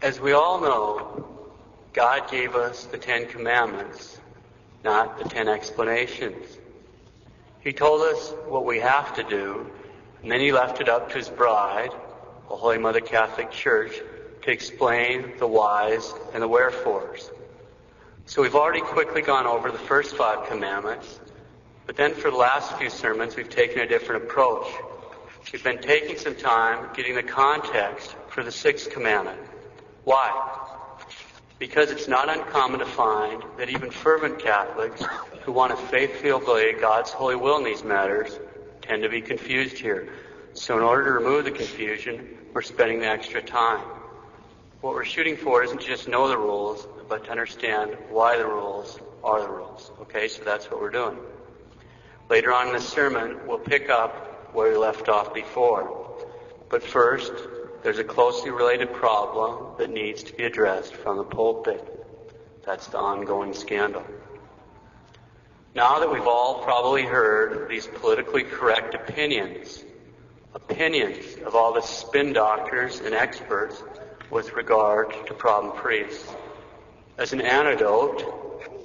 As we all know, God gave us the 10 Commandments, not the 10 explanations. He told us what we have to do, and then He left it up to His bride, the Holy Mother Catholic Church, to explain the whys and the wherefores. So we've already quickly gone over the first 5 commandments, but then for the last few sermons we've taken a different approach. We've been taking some time getting the context for the 6th commandment. Why? Because it's not uncommon to find that even fervent Catholics who want to faithfully obey God's holy will in these matters tend to be confused here. So in order to remove the confusion, we're spending the extra time. What we're shooting for isn't just know the rules, but to understand why the rules are the rules. Okay, so that's what we're doing. Later on in the sermon, we'll pick up where we left off before. But first, there's a closely related problem that needs to be addressed from the pulpit. That's the ongoing scandal. Now that we've all probably heard these politically correct opinions of all the spin doctors and experts with regard to problem priests, as an antidote,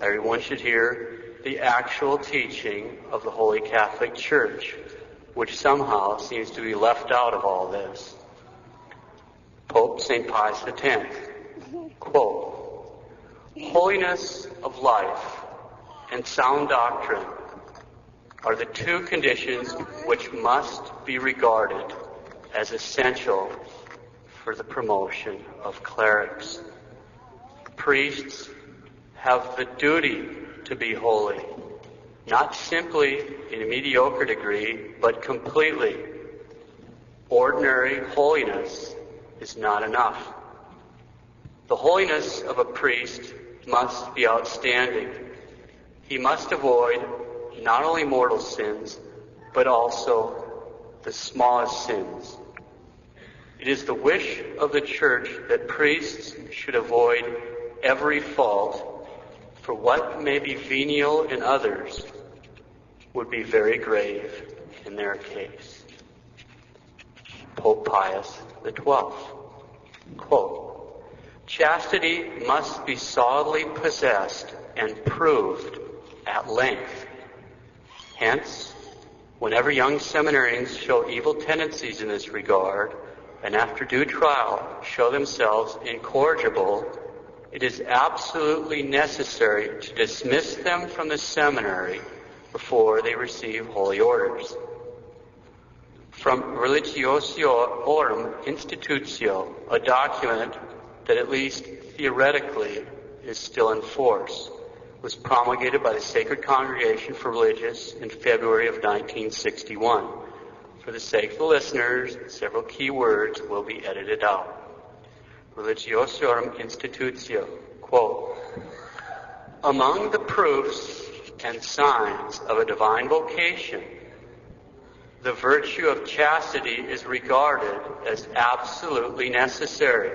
everyone should hear the actual teaching of the Holy Catholic Church, which somehow seems to be left out of all this. Pope St. Pius X, quote, "Holiness of life and sound doctrine are the 2 conditions which must be regarded as essential for the promotion of clerics. Priests have the duty to be holy, not simply in a mediocre degree, but completely. Ordinary holiness is not enough. The holiness of a priest must be outstanding. He must avoid not only mortal sins, but also the smallest sins. It is the wish of the Church that priests should avoid every fault, for what may be venial in others would be very grave in their case." Pope Pius XII, quote, "Chastity must be solidly possessed and proved at length. Hence, whenever young seminarians show evil tendencies in this regard, and after due trial show themselves incorrigible, it is absolutely necessary to dismiss them from the seminary before they receive holy orders." From Religiosiorum Institutio, a document that at least theoretically is still in force, was promulgated by the Sacred Congregation for Religious in February of 1961. For the sake of the listeners, several key words will be edited out. Religiosiorum Institutio, quote, "Among the proofs and signs of a divine vocation, the virtue of chastity is regarded as absolutely necessary.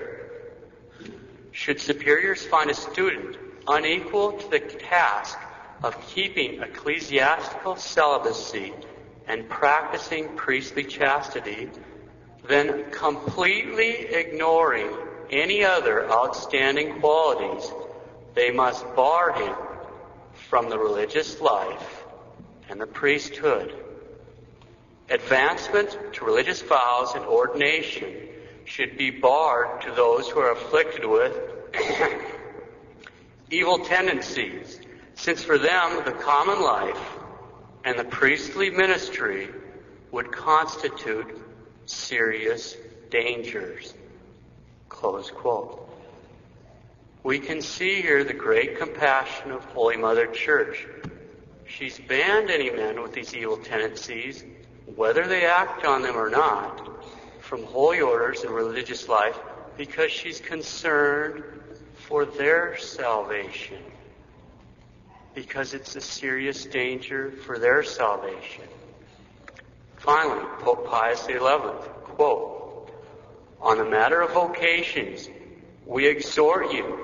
Should superiors find a student unequal to the task of keeping ecclesiastical celibacy and practicing priestly chastity, then completely ignoring any other outstanding qualities, they must bar him from the religious life and the priesthood. Advancement to religious vows and ordination should be barred to those who are afflicted with evil tendencies, since for them the common life and the priestly ministry would constitute serious dangers." Close quote. We can see here the great compassion of Holy Mother Church. She's banned any men with these evil tendencies, whether they act on them or not, from holy orders and religious life, because she's concerned for their salvation, because it's a serious danger for their salvation. Finally, Pope Pius XI, quote, "On the matter of vocations, we exhort you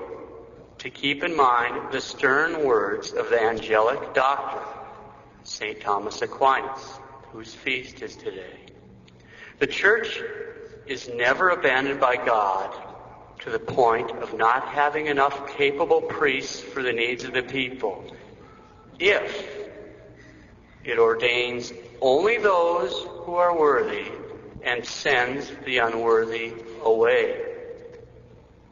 to keep in mind the stern words of the angelic doctor, St. Thomas Aquinas, whose feast is today. The Church is never abandoned by God to the point of not having enough capable priests for the needs of the people, if it ordains only those who are worthy and sends the unworthy away.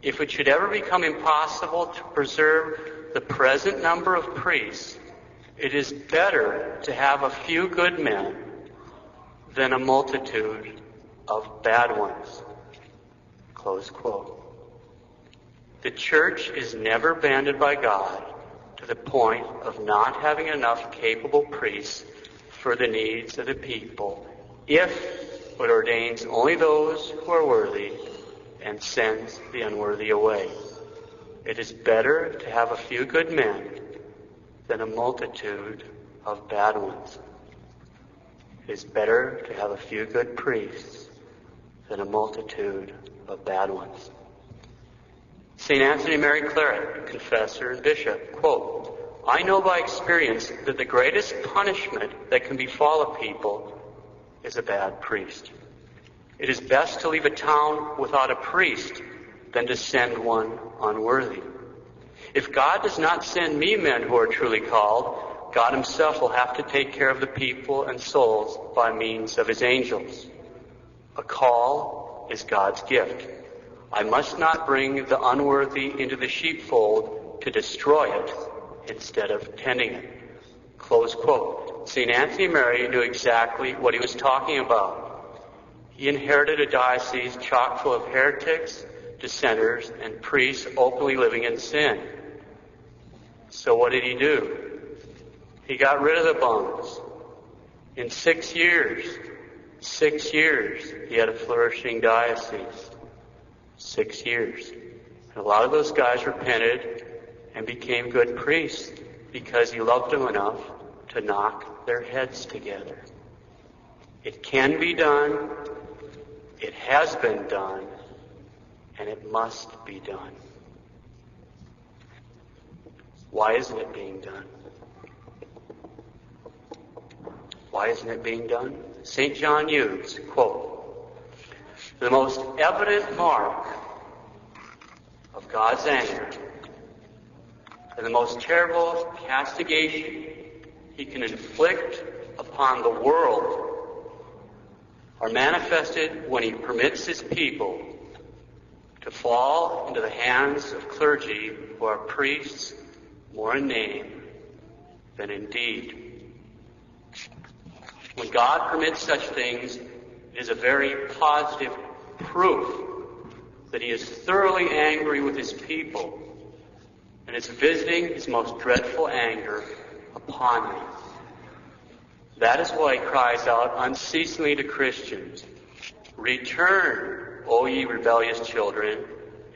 If it should ever become impossible to preserve the present number of priests, it is better to have a few good men than a multitude of bad ones. Close quote. The church is never banded by God to the point of not having enough capable priests for the needs of the people, if it ordains only those who are worthy and sends the unworthy away. It is better to have a few good men than a multitude of bad ones. It is better to have a few good priests than a multitude of bad ones. St. Anthony Mary Claret, confessor and bishop, quote, I know by experience that the greatest punishment that can befall a people is a bad priest. It is best to leave a town without a priest than to send one unworthy. If God does not send me men who are truly called, God himself will have to take care of the people and souls by means of his angels. A call is God's gift. I must not bring the unworthy into the sheepfold to destroy it instead of tending it. Close quote. St. Anthony Mary knew exactly what he was talking about. He inherited a diocese chock full of heretics, dissenters, and priests openly living in sin. So what did he do? He got rid of the bums. In 6 years, he had a flourishing diocese. 6 years. And a lot of those guys repented and became good priests because he loved them enough to knock their heads together. It can be done, it has been done, and it must be done. Why isn't it being done? Why isn't it being done? St. John Hughes, quote, the most evident mark of God's anger and the most terrible castigation he can inflict upon the world are manifested when he permits his people to fall into the hands of clergy who are priests more in name than in deed. When God permits such things, it is a very positive proof that he is thoroughly angry with his people and is visiting his most dreadful anger upon them. That is why he cries out unceasingly to Christians, return, O ye rebellious children,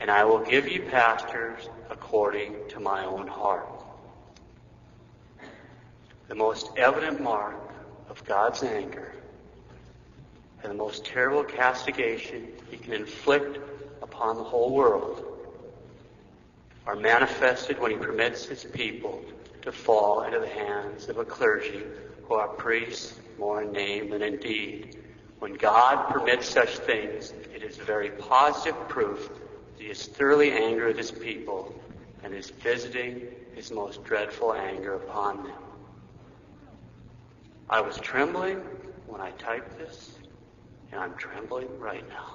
and I will give you pastors according to my own heart. The most evident mark of God's anger and the most terrible castigation he can inflict upon the whole world are manifested when he permits his people to fall into the hands of a clergy who are priests more in name than in deed. When God permits such things, it is a very positive proof that he is thoroughly angry with his people and is visiting his most dreadful anger upon them. I was trembling when I typed this, and I'm trembling right now.